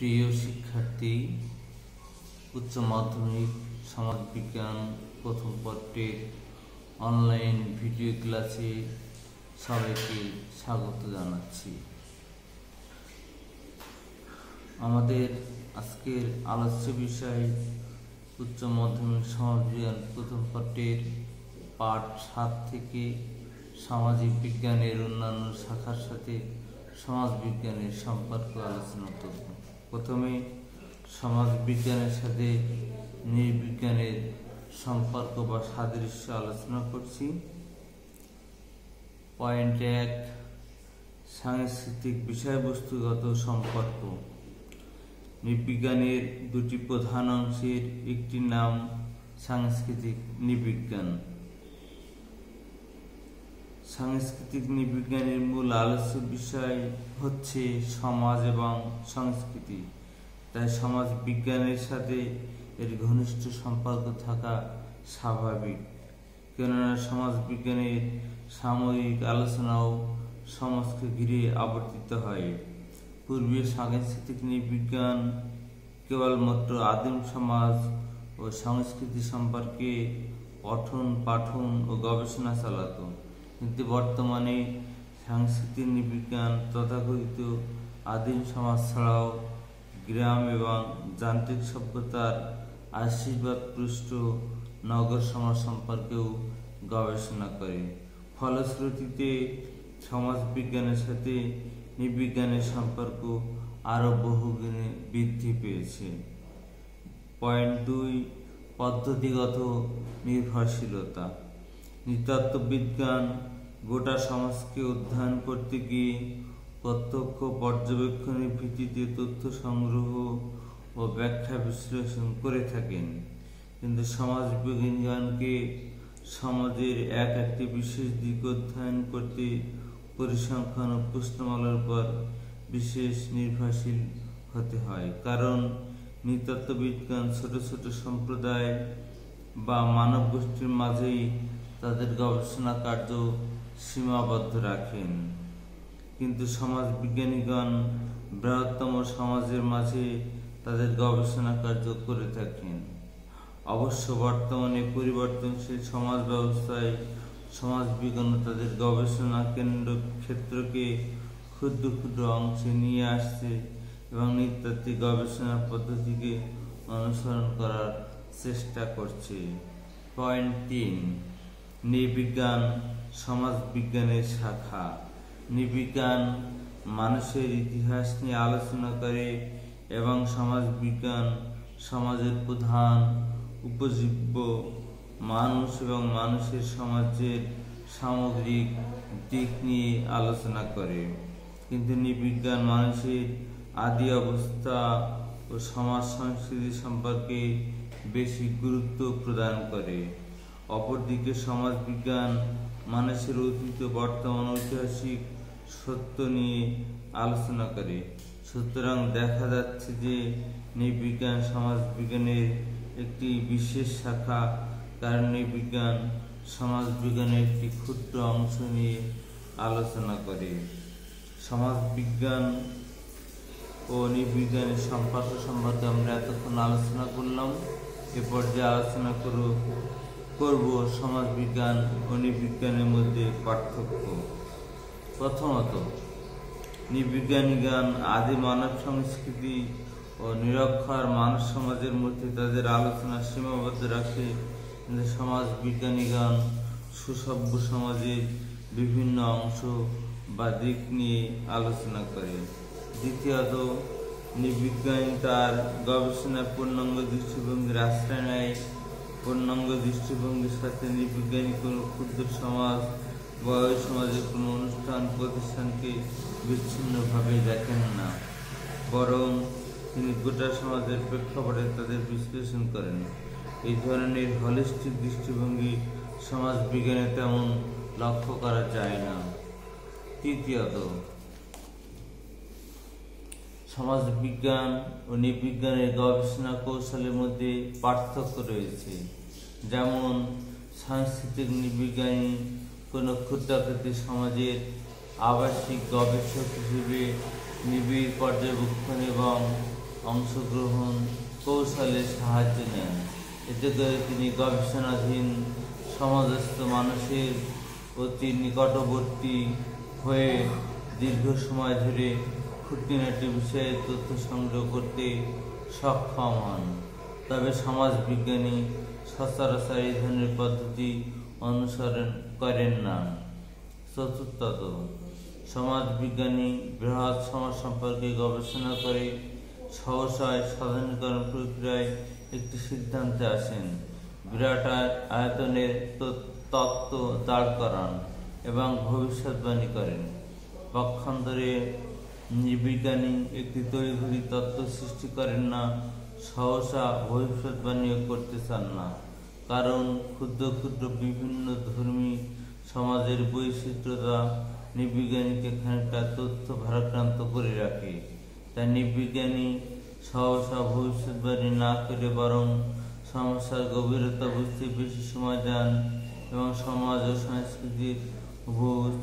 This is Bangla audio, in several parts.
প্রিয় শিক্ষার্থী, উচ্চ মাধ্যমিক সমাজবিজ্ঞান প্রথম পত্রের অনলাইন ভিডিও ক্লাসে সবাইকে স্বাগত জানাচ্ছি। আমাদের আজকের আলোচ্য বিষয় উচ্চ মাধ্যমিক সমাজবিজ্ঞান প্রথম পত্রের পাঠ 7 থেকে সামাজিক বিজ্ঞানের অন্যান্য শাখার সাথে সমাজবিজ্ঞানের সম্পর্ক আলোচনা করব। প্রথমে সমাজবিজ্ঞানের সাথে নৃবিজ্ঞানের সম্পর্ক বা সাদৃশ্য আলোচনা করছি। পয়েন্ট 1, সাংস্কৃতিক বিষয়বস্তুগত সম্পর্ক। নৃবিজ্ঞানের দুটি প্রধান অংশের একটির নাম সাংস্কৃতিক নৃবিজ্ঞান। সাংস্কৃতিক নৃবিজ্ঞানের মূল আলোচ্য বিষয় হচ্ছে সমাজ এবং সংস্কৃতি, তাই সমাজ বিজ্ঞানের সাথে এর ঘনিষ্ঠ সম্পর্ক থাকা স্বাভাবিক, কেননা সমাজ বিজ্ঞানের সাময়িক আলোচনাও সমাজকে ঘিরে আবর্তিত হয়। পূর্বে সাংস্কৃতিক নৃবিজ্ঞান কেবলমাত্র আদিম সমাজ ও সংস্কৃতি সম্পর্কে পঠন পাঠন ও গবেষণা চালাতো, কিন্তু বর্তমানে সাংস্কৃতিক নৃবিজ্ঞান তথাকথিত আদিম সমাজ ছাড়াও গ্রাম এবং যান্ত্রিক সভ্যতার আশীর্বাদপুষ্ট নগর সমাজ সম্পর্কেও গবেষণা করে। ফলশ্রুতিতে সমাজ বিজ্ঞানের সাথে নৃবিজ্ঞানের সম্পর্ক আরও বহুগুণে বৃদ্ধি পেয়েছে। পয়েন্ট 2, পদ্ধতিগত নির্ভরশীলতা। নৃতত্ত্ববিজ্ঞান গোটা সমাজকে অধ্যয়ন করতে গিয়ে প্রত্যক্ষ পর্যবেক্ষণের ভিত্তিতে তথ্য সংগ্রহ ও ব্যাখ্যা বিশ্লেষণ করে থাকেন, কিন্তু সমাজবিজ্ঞানকে সমাজের একটি বিশেষ দিক অধ্যয়ন করতে পরিসংখ্যান ও প্রশ্নমালার উপর বিশেষ নির্ভরশীল হতে হয়, কারণ নৃতত্ত্ববিজ্ঞান ছোট ছোট সম্প্রদায় বা মানব গোষ্ঠীর মাঝেই তাদের গবেষণা কার্য সীমাবদ্ধ রাখেন, কিন্তু সমাজ বিজ্ঞানীগণ বৃহত্তম সমাজের মাঝে তাদের গবেষণা কার্য করে থাকেন। অবশ্য বর্তমানে পরিবর্তনশীল সমাজ ব্যবস্থায় সমাজ বিজ্ঞান তাদের গবেষণা ক্ষেত্রকে ক্ষুদ্র ক্ষুদ্র অংশে নিয়ে আসছে এবং নৃতাত্ত্বিক গবেষণা পদ্ধতিকে অনুসরণ করার চেষ্টা করছে। পয়েন্ট 3, নৃবিজ্ঞান সমাজ বিজ্ঞানের শাখা। নৃবিজ্ঞান মানুষের ইতিহাস নিয়ে আলোচনা করে এবং সমাজ বিজ্ঞান সমাজের প্রধান উপজীব্য মানুষ এবং মানুষের সমাজের সামগ্রিক দিক নিয়ে আলোচনা করে, কিন্তু নৃবিজ্ঞান মানুষের আদি অবস্থা ও সমাজ সংস্কৃতি সম্পর্কে বেশি গুরুত্ব প্রদান করে। অপরদিকে সমাজ বিজ্ঞান মানুষের অতীত বর্তমান ঐতিহাসিক সত্য নিয়ে আলোচনা করে। সুতরাং দেখা যাচ্ছে যে নৃবিজ্ঞান সমাজ বিজ্ঞানের একটি বিশেষ শাখা, কারণ নৃবিজ্ঞান সমাজ বিজ্ঞানের একটি ক্ষুদ্র অংশ নিয়ে আলোচনা করে। সমাজ বিজ্ঞান ও নৃবিজ্ঞানের সম্পর্ক সম্পর্কে আমরা এতক্ষণ আলোচনা করলাম। এ পর্যায়ে আলোচনা করব সমাজ বিজ্ঞান ও নৃবিজ্ঞানের মধ্যে পার্থক্য। প্রথমত, নৃবিজ্ঞানীগণ আদি মানব সংস্কৃতি ও নিরক্ষর মানব সমাজের মধ্যে তাদের আলোচনা সীমাবদ্ধ রাখে, কিন্তু সমাজ বিজ্ঞানীগণ সুসভ্য সমাজের বিভিন্ন অংশ বা দিক নিয়ে আলোচনা করে। দ্বিতীয়ত, নৃবিজ্ঞানী তার গবেষণার পূর্ণাঙ্গ দৃষ্টিভঙ্গির আশ্রয় নেয়। পূর্ণাঙ্গ দৃষ্টিভঙ্গির সাথে নৃবিজ্ঞানী কোনো ক্ষুদ্র সমাজ বা ওই সমাজের কোনো অনুষ্ঠান প্রতিষ্ঠানকে বিচ্ছিন্নভাবে দেখেন না, বরং তিনি গোটা সমাজের প্রেক্ষাপটে তাদের বিশ্লেষণ করেন। এই ধরনের হলিস্টিক দৃষ্টিভঙ্গি সমাজ বিজ্ঞানে তেমন লক্ষ্য করা যায় না। তৃতীয়ত, সমাজ বিজ্ঞান ও নৃবিজ্ঞানের গবেষণা কৌশলের মধ্যে পার্থক্য রয়েছে। যেমন সাংস্কৃতিক নৃবিজ্ঞানী কোনো ক্ষুদ্রাকৃতি সমাজের আবাসিক গবেষক হিসেবে নিবিড় পর্যবেক্ষণ এবং অংশগ্রহণ কৌশলে সাহায্য নেন। এতে করে তিনি গবেষণাধীন সমাজস্থ মানুষের অতি নিকটবর্তী হয়ে দীর্ঘ সময় ধরে খুঁটিনাটি বিষয়ে তথ্য সংগ্রহ করতে সক্ষম হন। তবে সমাজবিজ্ঞানী সচরাচর এই ধরনের পদ্ধতি অনুসরণ করেন না। চতুর্থত, সমাজবিজ্ঞানী বৃহৎ সমাজ সম্পর্কে গবেষণা করে সহসায় সাধারণীকরণ প্রক্রিয়ায় একটি সিদ্ধান্তে আসেন। বিরাট আয়তনের তত্ত্ব দাঁড় করান এবং ভবিষ্যৎবাণী করেন। পক্ষান্তরে নৃবিজ্ঞানী একটি তড়িঘড়ি তত্ত্ব সৃষ্টি করেন না, সহসা ভবিষ্যৎবাণীও করতে চান না, কারণ ক্ষুদ্র ক্ষুদ্র বিভিন্ন ধর্মী সমাজের বৈচিত্র্যতা নৃবিজ্ঞানীকে খানিকটা তথ্য ভারাক্রান্ত করে রাখে। তাই নৃবিজ্ঞানী সহসা ভবিষ্যৎবাণী না করে বরং সমস্যার গভীরতা বুঝতে বেশি সময় দেন এবং সমাজ ও সংস্কৃতির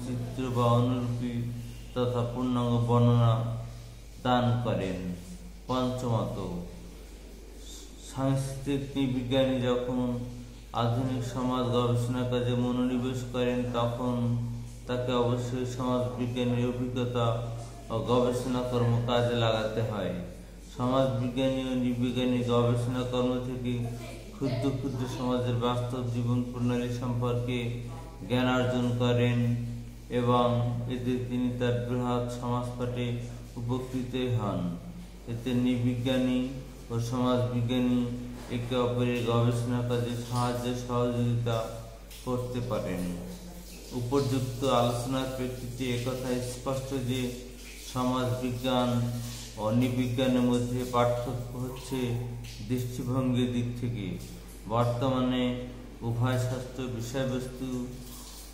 চিত্র বা অনুরূপী তথা পূর্ণাঙ্গ বর্ণনা দান করেন। পঞ্চমত, সাংস্কৃতিক নৃবিজ্ঞানী যখন আধুনিক সমাজ গবেষণা কাজে মনোনিবেশ করেন তখন তাকে অবশ্যই সমাজবিজ্ঞানীর অভিজ্ঞতা ও গবেষণা কর্ম কাজে লাগাতে হয়। সমাজবিজ্ঞানী ও নৃবিজ্ঞানী গবেষণা কর্ম থেকে ক্ষুদ্র ক্ষুদ্র সমাজের বাস্তব জীবন প্রণালী সম্পর্কে জ্ঞান অর্জন করেন এবং এতে তিনি তার বৃহৎ সমাজপাঠে উপকৃত হন। এতে নৃবিজ্ঞানী ও সমাজবিজ্ঞানী একে অপরের গবেষণা কাজে সাহায্য সহযোগিতা করতে পারেন। উপযুক্ত আলোচনার প্রেক্ষিতে একথা স্পষ্ট যে সমাজবিজ্ঞান ও নৃবিজ্ঞানের মধ্যে পার্থক্য হচ্ছে দৃষ্টিভঙ্গির দিক থেকে। বর্তমানে উভয় শাস্ত্র বিষয়বস্তু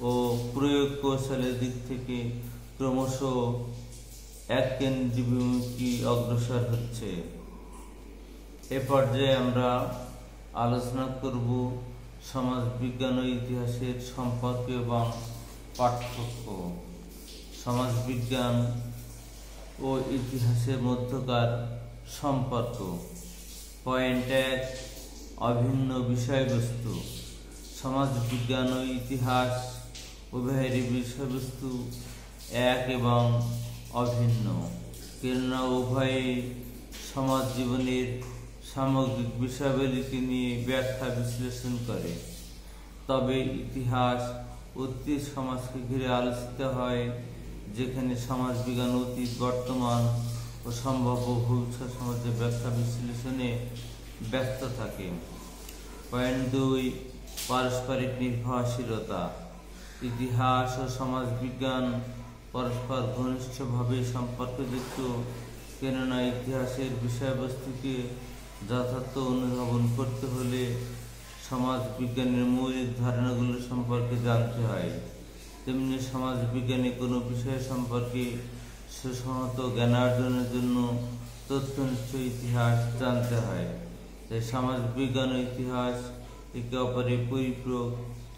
ও প্রয়োগ কৌশলের দিক থেকে ক্রমশ এককেন্দ্রীমুখী অগ্রসর হচ্ছে। এ পর্যায়ে আমরা আলোচনা করব সমাজবিজ্ঞান ও ইতিহাসের সম্পর্ক এবং পার্থক্য। সমাজবিজ্ঞান ও ইতিহাসের মধ্যকার সম্পর্ক। পয়েন্ট 1, অভিন্ন বিষয়বস্তু। সমাজবিজ্ঞান ও ইতিহাস উভয়েরই বিষয়বস্তু এক এবং অভিন্ন, কেননা উভয়ই সমাজ জীবনের সামগ্রিক বিষয়াবলীকে নিয়ে ব্যাখ্যা বিশ্লেষণ করে। তবে ইতিহাস অতীত সমাজকে ঘিরে আলোচিত হয়, যেখানে সমাজবিজ্ঞান অতীত, বর্তমান ও সম্ভাব্য ভবিষ্যৎ সমাজের ব্যাখ্যা বিশ্লেষণে ব্যস্ত থাকে। পয়েন্ট 2, পারস্পরিক নির্ভরশীলতা। ইতিহাস ও সমাজবিজ্ঞান পরস্পর ঘনিষ্ঠভাবে সম্পর্কযুক্ত, কেননা ইতিহাসের বিষয়বস্তুকে যথার্থ অনুধাবন করতে হলে সমাজবিজ্ঞানের মৌলিক ধারণাগুলো সম্পর্কে জানতে হয়। তেমনি সমাজবিজ্ঞানী কোনো বিষয় সম্পর্কে সুসংহত জ্ঞানার্জনের জন্য তথ্যনিষ্ঠ ইতিহাস জানতে হয়। তাই সমাজবিজ্ঞান ও ইতিহাস একে অপরের পরিপূরক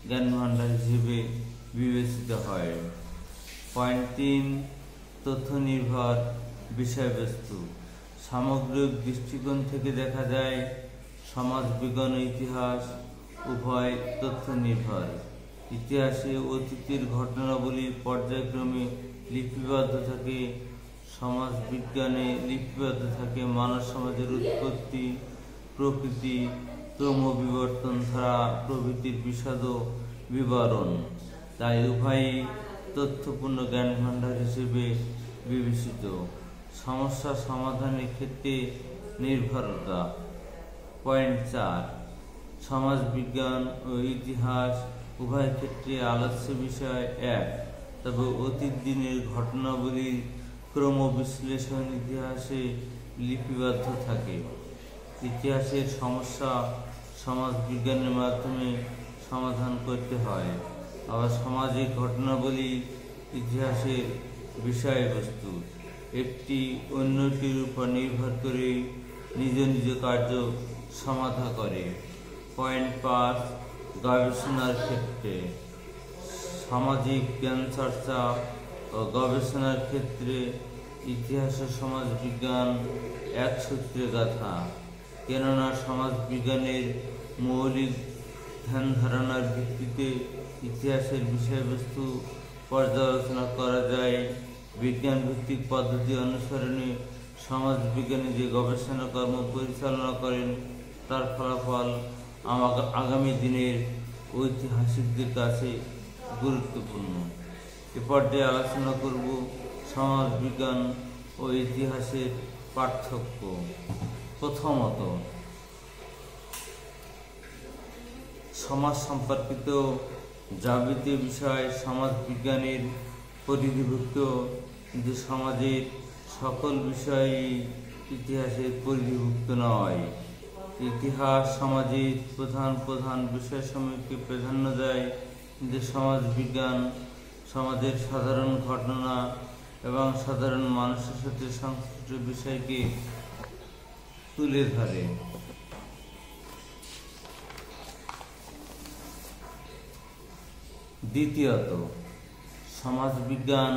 জ্ঞান ভাণ্ডার হিসেবে বিবেচিত হয়। পয়েন্ট 3, তথ্য নির্ভর বিষয়বস্তু। সামগ্রিক দৃষ্টিকোণ থেকে দেখা যায় সমাজবিজ্ঞান ও ইতিহাস উভয় তথ্য নির্ভর। ইতিহাসে অতীতের ঘটনাবলী পর্যায়ক্রমে লিপিবদ্ধ থাকে, সমাজবিজ্ঞানে লিপিবদ্ধ থাকে মানব সমাজের উৎপত্তি, প্রকৃতি, ক্রমবিবর্তন ধারা প্রভৃতির বিশদ বিবরণ। তাই উভয়ই তথ্যপূর্ণ জ্ঞান ভাণ্ডার হিসেবে বিবেচিত। সমস্যা সমাধানের ক্ষেত্রে নির্ভরতা। পয়েন্ট 4, সমাজবিজ্ঞান ও ইতিহাস উভয় ক্ষেত্রে আলোচ্য বিষয় এক, তবে অতীত দিনের ঘটনাবলীর ক্রম বিশ্লেষণ ইতিহাসে লিপিবদ্ধ থাকে। ইতিহাসের সমস্যা সমাজবিজ্ঞানের মাধ্যমে সমাধান করতে হয়, আবার সামাজিক ঘটনাবলী ইতিহাসের বিষয়বস্তু, একটি অন্যটির উপর নির্ভর করে নিজ নিজ কার্য সমাধা করে। পয়েন্ট 5, গবেষণার ক্ষেত্রে। সামাজিক জ্ঞান চর্চা ও গবেষণার ক্ষেত্রে ইতিহাস ও সমাজ বিজ্ঞান এক সূত্রে গাথা, কেননা সমাজ বিজ্ঞানের মৌলিক ধ্যান ধারণার ভিত্তিতে ইতিহাসের বিষয়বস্তু পর্যালোচনা করা যায়। বিজ্ঞান ভিত্তিক পদ্ধতি অনুসরণে সমাজ বিজ্ঞানী যে গবেষণা কর্ম পরিচালনা করেন তার ফলাফল আগামী দিনের ঐতিহাসিকদের কাছে গুরুত্বপূর্ণ। এ পর্যায়ে আলোচনা করব সমাজ বিজ্ঞান ও ইতিহাসের পার্থক্য। প্রথমত, সমাজ সম্পর্কিত যাবতীয় বিষয় সমাজ বিজ্ঞানের পরিধিভুক্ত, কিন্তু সমাজের সকল বিষয়ই ইতিহাসের পরিধিভুক্ত নয়। ইতিহাস সমাজের প্রধান প্রধান বিষয়সমূহকে প্রাধান্য দেয়, কিন্তু সমাজ বিজ্ঞান সমাজের সাধারণ ঘটনা এবং সাধারণ মানুষের সাথে সংশ্লিষ্ট বিষয়কে তুলে ধরে। দ্বিতীয়ত, সমাজ বিজ্ঞান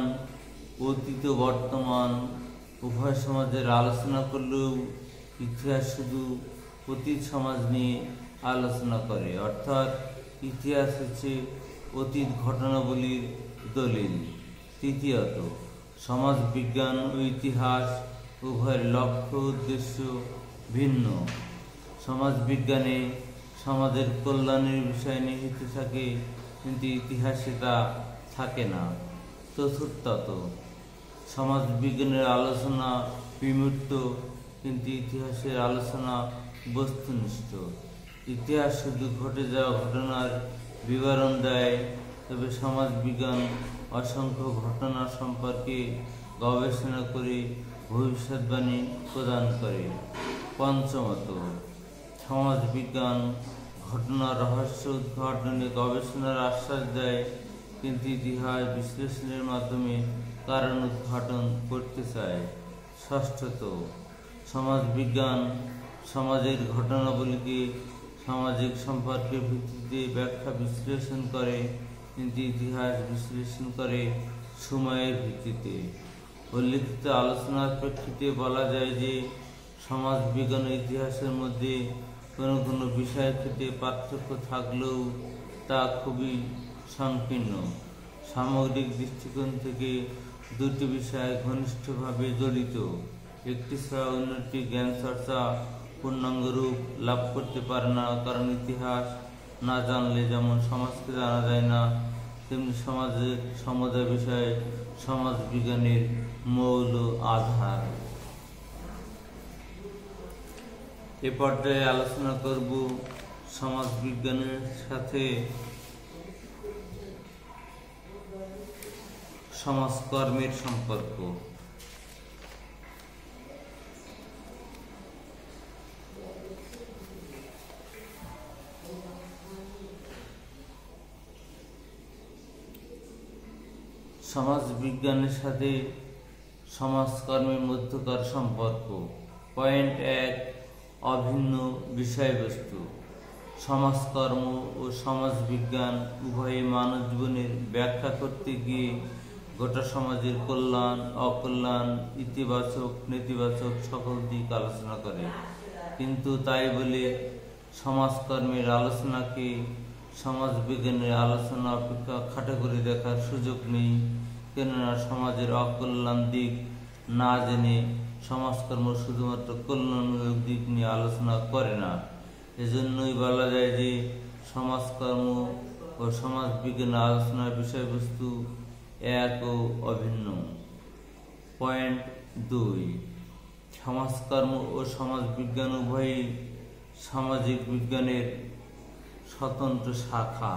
অতীত বর্তমান উভয় সমাজের আলোচনা করলেও ইতিহাস শুধু অতীত সমাজ নিয়ে আলোচনা করে, অর্থাৎ ইতিহাস হচ্ছে অতীত ঘটনাবলীর দলিল। তৃতীয়ত, সমাজ বিজ্ঞান ও ইতিহাস উভয়ের লক্ষ্য উদ্দেশ্য ভিন্ন। সমাজ বিজ্ঞানে সমাজের কল্যাণের বিষয় নিহিত থাকে, কিন্তু ইতিহাসে তা থাকে না। চতুর্থত, সমাজ বিজ্ঞানের আলোচনা বিমূর্ত, কিন্তু ইতিহাসের আলোচনা বস্তুনিষ্ঠ। ইতিহাস শুধু ঘটে যাওয়া ঘটনার বিবরণ দেয়, তবে সমাজ বিজ্ঞান অসংখ্য ঘটনা সম্পর্কে গবেষণা করে ভবিষ্যৎবাণী প্রদান করে। পঞ্চমত, সমাজ বিজ্ঞান ঘটনার রহস্য উদ্ঘাটনে গবেষণার আশ্বাস দেয়, কিন্তু ইতিহাস বিশ্লেষণের মাধ্যমে কারণ উদ্ঘাটন করতে চায়। ষষ্ঠত, সমাজ বিজ্ঞান সমাজের ঘটনাবলীকে সামাজিক সম্পর্কের ভিত্তিতে ব্যাখ্যা বিশ্লেষণ করে, কিন্তু ইতিহাস বিশ্লেষণ করে সময়ের ভিত্তিতে। উল্লিখিত আলোচনার প্রেক্ষিতে বলা যায় যে সমাজ বিজ্ঞান ও ইতিহাসের মধ্যে কোনো কোনো বিষয়ের ক্ষেত্রে পার্থক্য থাকলেও তা খুবই সংকীর্ণ। সামগ্রিক দৃষ্টিকোণ থেকে দুটি বিষয় ঘনিষ্ঠভাবে জড়িত, একটি ছাড়া অন্যটি জ্ঞান চর্চা পূর্ণাঙ্গ রূপ লাভ করতে পারে না, কারণ ইতিহাস না জানলে যেমন সমাজকে জানা যায় না, তেমনি সমাজের সমুদায় বিষয়ে সমাজ বিজ্ঞানের মৌল আধার। এ পর্যায়ে আলোচনা করব সমাজ বিজ্ঞানের সাথে সমাজকর্মের সম্পর্ক। সমাজ বিজ্ঞানের সাথে সমাজকর্মের মধ্যকার সম্পর্ক। পয়েন্ট 1, অভিন্ন বিষয়বস্তু। সমাজকর্ম ও সমাজ বিজ্ঞান উভয়ে মানব জীবনের ব্যাখ্যা করতে গিয়ে গোটা সমাজের কল্যাণ অকল্যাণ ইতিবাচক নেতিবাচক সকল দিক আলোচনা করে, কিন্তু তাই বলে সমাজকর্মের আলোচনাকে সমাজ বিজ্ঞানের আলোচনা অপেক্ষা খাটো করে দেখার সুযোগ নেই, কেননা সমাজের অকল্যাণ দিক না জেনে সমাজকর্ম শুধুমাত্র কল্যাণমূলক দিক নিয়ে আলোচনা করে না। এজন্যই বলা যায় যে সমাজকর্ম ও সমাজ বিজ্ঞানের আলোচনার বিষয়বস্তু এক ও অভিন্ন। পয়েন্ট 2, সমাজকর্ম ও সমাজ বিজ্ঞান উভয়ই সামাজিক বিজ্ঞানের স্বতন্ত্র শাখা।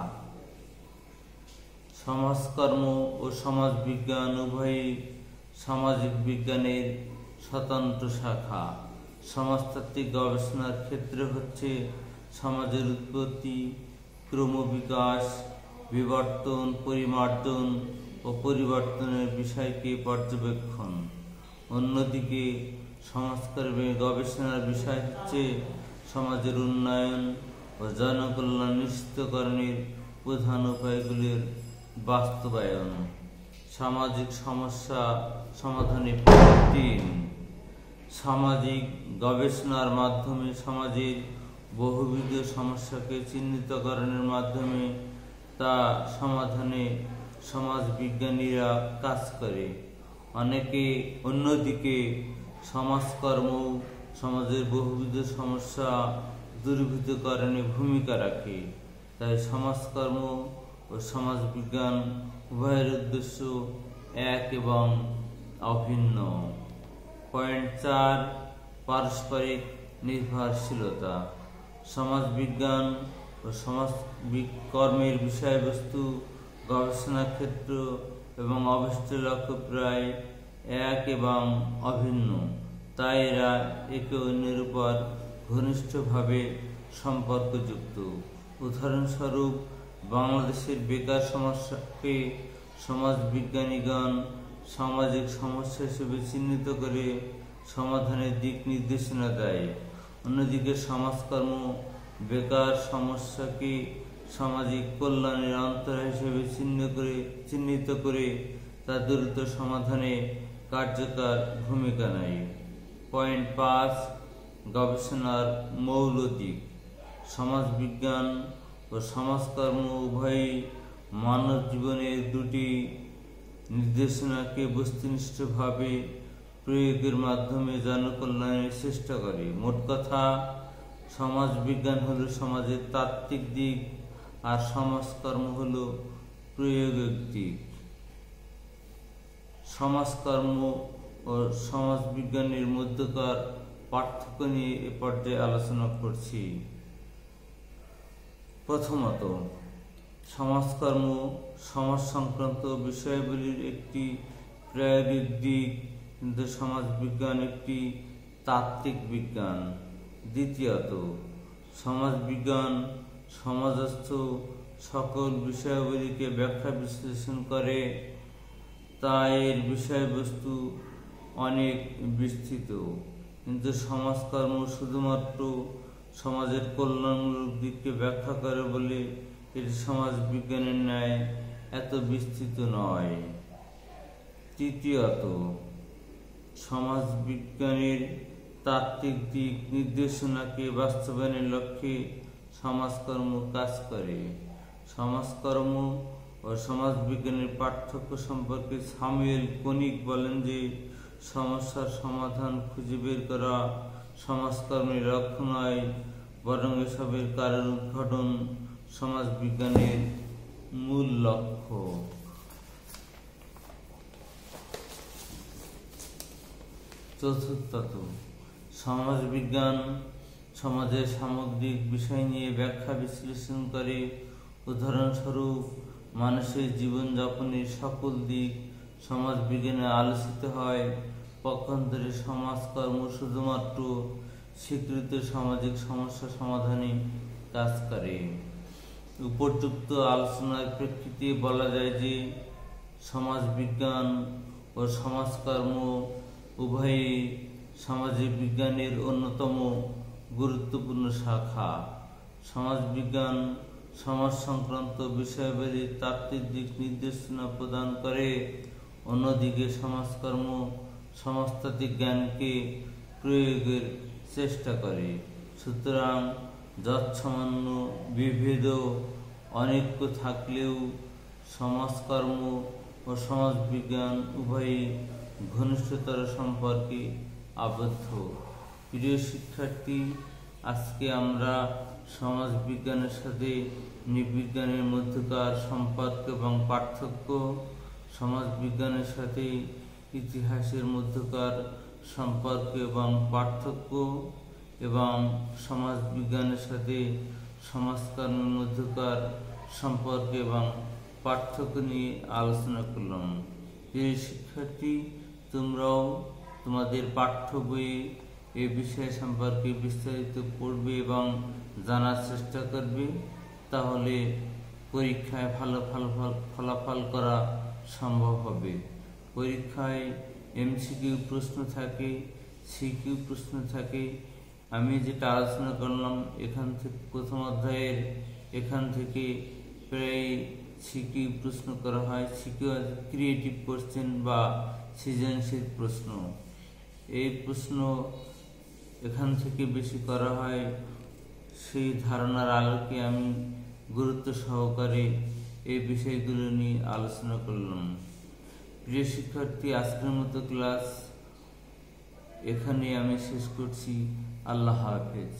সমাজকর্ম ও সমাজ বিজ্ঞান উভয়ই সামাজিক বিজ্ঞানের স্বতন্ত্র শাখা। সমাজতাত্ত্বিক গবেষণার ক্ষেত্র হচ্ছে সমাজের উৎপত্তি, ক্রমবিকাশ, বিবর্তন, পরিমার্জন ও পরিবর্তনের বিষয়কে পর্যবেক্ষণ। অন্যদিকে সমাজকর্মের গবেষণার বিষয় হচ্ছে সমাজের উন্নয়ন ও জনকল্যাণ নিশ্চিতকরণের প্রধান উপায়গুলির বাস্তবায়ন। সামাজিক সমস্যা সমাধানে 3 সামাজিক গবেষণার মাধ্যমে সমাজের বহুবিধ সমস্যাকে চিহ্নিতকরণের মাধ্যমে তা সমাধানে সমাজ বিজ্ঞানীরা কাজ করে। অন্যদিকে সমাজকর্ম সমাজের বহুবিধ সমস্যা দূরীভূতকরণে ভূমিকা রাখে। তাই সমাজকর্ম ও সমাজবিজ্ঞান উভয়ের উদ্দেশ্য এক এবং অভিন্ন। পয়েন্ট 4 পারস্পরিক নির্ভরশীলতা। সমাজবিজ্ঞান ও সমাজকর্মের বিষয়বস্তু, গবেষণা ক্ষেত্র এবং অভিষ্ট লক্ষ্য প্রায় এক এবং অভিন্ন, তাই এরা একে অন্যের উপর ঘনিষ্ঠভাবে সম্পর্কযুক্ত। উদাহরণস্বরূপ, বাংলাদেশের বেকার সমস্যাকে সমাজবিজ্ঞানীগণ সামাজিক সমস্যা হিসেবে চিহ্নিত করে সমাধানের দিক নির্দেশনা দেয়। অন্যদিকে সমাজকর্ম বেকার সমস্যাকে সামাজিক কল্যাণের অন্তরায় হিসেবে চিহ্নিত করে তা দ্রুত সমাধানে কার্যকর ভূমিকা নেয়। পয়েন্ট 5 গবেষণার মৌল দিক। সমাজবিজ্ঞান ও সমাজকর্ম উভয়ই মানব জীবনের দুটি নির্দেশনাকে বস্তুনিষ্ঠভাবে প্রয়োগের মাধ্যমে জনকল্যাণের চেষ্টা করে। মোট কথা, সমাজবিজ্ঞান হলো সমাজের তাত্ত্বিক দিক আর সমাজকর্ম হলো প্রয়োগিক দিক। সমাজকর্ম ও সমাজবিজ্ঞানের মধ্যকার পার্থক্য নিয়ে এ পর্যায়ে আলোচনা করছি। প্রথমত, সমাজকর্ম সমাজ সংক্রান্ত বিষয়গুলির একটি প্রায়োগিক দিক, কিন্তু সমাজবিজ্ঞান একটি তাত্ত্বিক বিজ্ঞান। দ্বিতীয়ত, সমাজবিজ্ঞান সমাজস্থ সকল বিষয়াবলীকে ব্যাখ্যা বিশ্লেষণ করে, তাই এর বিষয়বস্তু অনেক বিস্তৃত। কিন্তু সমাজকর্ম শুধুমাত্র সমাজের কল্যাণমূলক দিককে ব্যাখ্যা করে বলে এটি সমাজবিজ্ঞানের ন্যায় এত বিস্তৃত নয়। তৃতীয়ত, সমাজবিজ্ঞানের তাত্ত্বিক দিক নির্দেশনাকে বাস্তবায়নের লক্ষ্যে সমাজকর্ম কাজ করে। সমাজকর্ম ও সমাজবিজ্ঞানের পার্থক্য সম্পর্কে স্যামুয়েল কোনিক বলেন যে, সমস্যার সমাধান খুঁজে বের করা সমাজকর্মের লক্ষ্য নয়, বরং এসবের কারণ উদ্ঘাটন সমাজবিজ্ঞানের মূল লক্ষ্য। চতুর্থত, সমাজবিজ্ঞান সমাজের সামগ্রিক বিষয় নিয়ে ব্যাখ্যা বিশ্লেষণ করে। উদাহরণস্বরূপ, মানুষের জীবনযাপনের সকল দিক সমাজবিজ্ঞানে আলোচিত হয়। পক্ষান্তরে সমাজকর্ম শুধুমাত্র স্বীকৃত সামাজিক সমস্যা সমাধানে কাজ করে। উপর্যুক্ত আলোচনার প্রেক্ষিতে বলা যায় যে, সমাজবিজ্ঞান ও সমাজকর্ম উভয়ই সামাজিক বিজ্ঞানের অন্যতম গুরুত্বপূর্ণ শাখা। সমাজবিজ্ঞান সমাজ সংক্রান্ত বিষয়াবলীর তাত্ত্বিক দিক নির্দেশনা প্রদান করে, অন্যদিকে সমাজকর্ম সমাজতাত্ত্বিক জ্ঞানকে প্রয়োগের চেষ্টা করে। সুতরাং যৎসামান্য বিভেদ ও অনৈক্য থাকলেও সমাজকর্ম ও সমাজবিজ্ঞান উভয়ই ঘনিষ্ঠতর সম্পর্কে আবদ্ধ। প্রিয় শিক্ষার্থী, আজকে আমরা সমাজবিজ্ঞানের সাথে নৃবিজ্ঞানের মধ্যকার সম্পর্ক এবং পার্থক্য, সমাজবিজ্ঞানের সাথে ইতিহাসের মধ্যকার সম্পর্ক এবং পার্থক্য এবং সমাজবিজ্ঞানের সাথে সমাজকর্মের মধ্যকার সম্পর্ক এবং পার্থক্য নিয়ে আলোচনা করলাম। প্রিয় শিক্ষার্থী, তোমরাও তোমাদের পাঠ্য বইয়ে এই বিষয় সম্পর্কে বিস্তারিত পড়বে এবং জানার চেষ্টা করবে, তাহলে পরীক্ষায় ভালো ফলাফল করা সম্ভব হবে। পরীক্ষায় এমসিকিউ প্রশ্ন থাকে, সিকিউ প্রশ্ন থাকে। আমি যেটা আলোচনা করলাম এখান থেকে প্রথম অধ্যায়ের এখান থেকে প্রায় সিকিউ প্রশ্ন করা হয়। সিকিউ ক্রিয়েটিভ কোশ্চেন বা সৃজনশীল প্রশ্ন। এই প্রশ্ন এখান থেকে বেশি করা হয়, সেই ধারণার আলোকে আমি গুরুত্ব সহকারে এই বিষয়গুলো নিয়ে আলোচনা করলাম। প্রিয় শিক্ষার্থী, আজকের মতো ক্লাস এখানে আমি শেষ করছি। আল্লাহ হাফেজ।